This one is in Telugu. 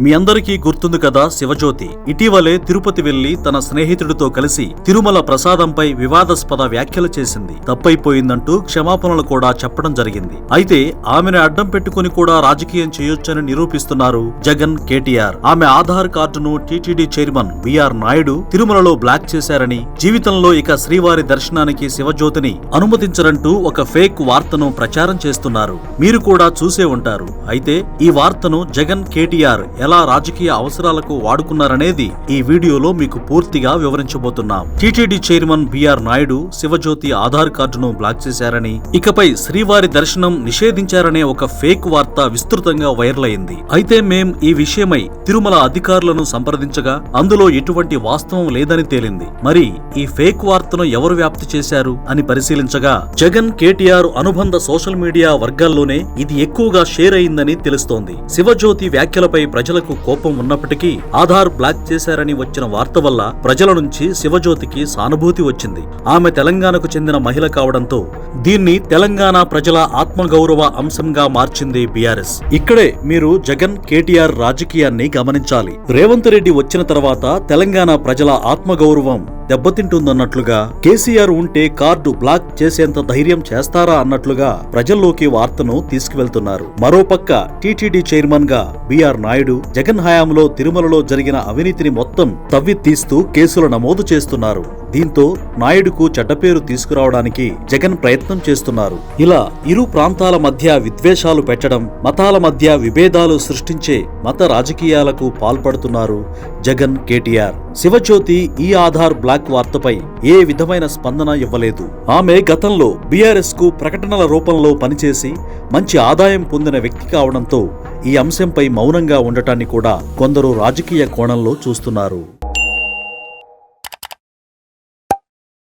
మీ అందరికీ గుర్తుంది కదా శివజ్యోతి. ఇటీవలే తిరుపతి వెళ్లి తన స్నేహితుడితో కలిసి తిరుమల ప్రసాదంపై వివాదాస్పద వ్యాఖ్యలు చేసింది. తప్పైపోయిందంటూ క్షమాపణలు కూడా చెప్పడం జరిగింది. అయితే ఆమెను అడ్డం పెట్టుకుని కూడా రాజకీయం చేయొచ్చని నిరూపిస్తున్నారు జగన్, కేటీఆర్. ఆమె ఆధార్ కార్డును టీటీడీ చైర్మన్ బిఆర్ నాయుడు తిరుమలలో బ్లాక్ చేశారని, జీవితంలో ఇక శ్రీవారి దర్శనానికి శివజ్యోతిని అనుమతించరంటూ ఒక ఫేక్ వార్తను ప్రచారం చేస్తున్నారు. మీరు కూడా చూసే ఉంటారు. అయితే ఈ వార్తను జగన్, కేటీఆర్ ఎలా రాజకీయ అవసరాలకు వాడుకున్నారనేది ఈ వీడియోలో మీకు పూర్తిగా వివరించబోతున్నాం. TTD chairman BR Naidu Shivajyothi Aadhaar కార్డును బ్లాక్ చేశారని, ఇకపై శ్రీవారి దర్శనం నిషేధించారనే ఒక ఫేక్ వార్త విస్తృతంగా వైరల్ అయింది. అయితే మేం ఈ విషయమై తిరుమల అధికారులను సంప్రదించగా అందులో ఎటువంటి వాస్తవం లేదని తేలింది. మరి ఈ ఫేక్ వార్తను ఎవరు వ్యాప్తి చేశారు అని పరిశీలించగా జగన్, కేటీఆర్ అనుబంధ సోషల్ మీడియా వర్గాల్లోనే ఇది ఎక్కువగా షేర్ అయిందని తెలుస్తోంది. శివజ్యోతి వ్యాఖ్యలపై ప్రజలకు కోపం ఉన్నప్పటికీ ఆధార్ బ్లాక్ చేశారని వచ్చిన వార్త వల్ల ప్రజల నుంచి శివజ్యోతికి సానుభూతి వచ్చింది. ఆమె తెలంగాణకు చెందిన మహిళ కావడంతో దీన్ని తెలంగాణ ప్రజల ఆత్మగౌరవ అంశంగా మార్చింది బీఆర్ఎస్. ఇక్కడే మీరు జగన్, కేటీఆర్ రాజకీయాన్ని గమనించాలి. రేవంత్ రెడ్డి వచ్చిన తర్వాత తెలంగాణ ప్రజల ఆత్మగౌరవం దెబ్బతింటుందన్నట్లుగా, కేసీఆర్ ఉంటే కార్డు బ్లాక్ చేసేంత ధైర్యం చేస్తారా అన్నట్లుగా ప్రజల్లోకి వార్తను తీసుకువెళ్తున్నారు. మరోపక్క టీటీడీ చైర్మన్ గా బిఆర్ నాయుడు జగన్ హయాంలో తిరుమలలో జరిగిన అవినీతిని మొత్తం తవ్వి తీస్తూ కేసులు నమోదు చేస్తున్నారు. దీంతో నాయుడుకు చెడ్డపేరు తీసుకురావడానికి జగన్ ప్రయత్నం చేస్తున్నారు. ఇలా ఇరు ప్రాంతాల మధ్య విద్వేషాలు పెట్టడం, మతాల మధ్య విభేదాలు సృష్టించే మత రాజకీయాలకు పాల్పడుతున్నారు జగన్, కేటీఆర్. శివజ్యోతి ఈ ఆధార్ బ్లాక్ వార్తపై ఏ విధమైన స్పందన ఇవ్వలేదు. ఆమె గతంలో బీఆర్ఎస్ కు ప్రకటనల రూపంలో పనిచేసి మంచి ఆదాయం పొందిన వ్యక్తి కావడంతో ఈ అంశంపై మౌనంగా ఉండటాన్ని కూడా కొందరు రాజకీయ కోణంలో చూస్తున్నారు.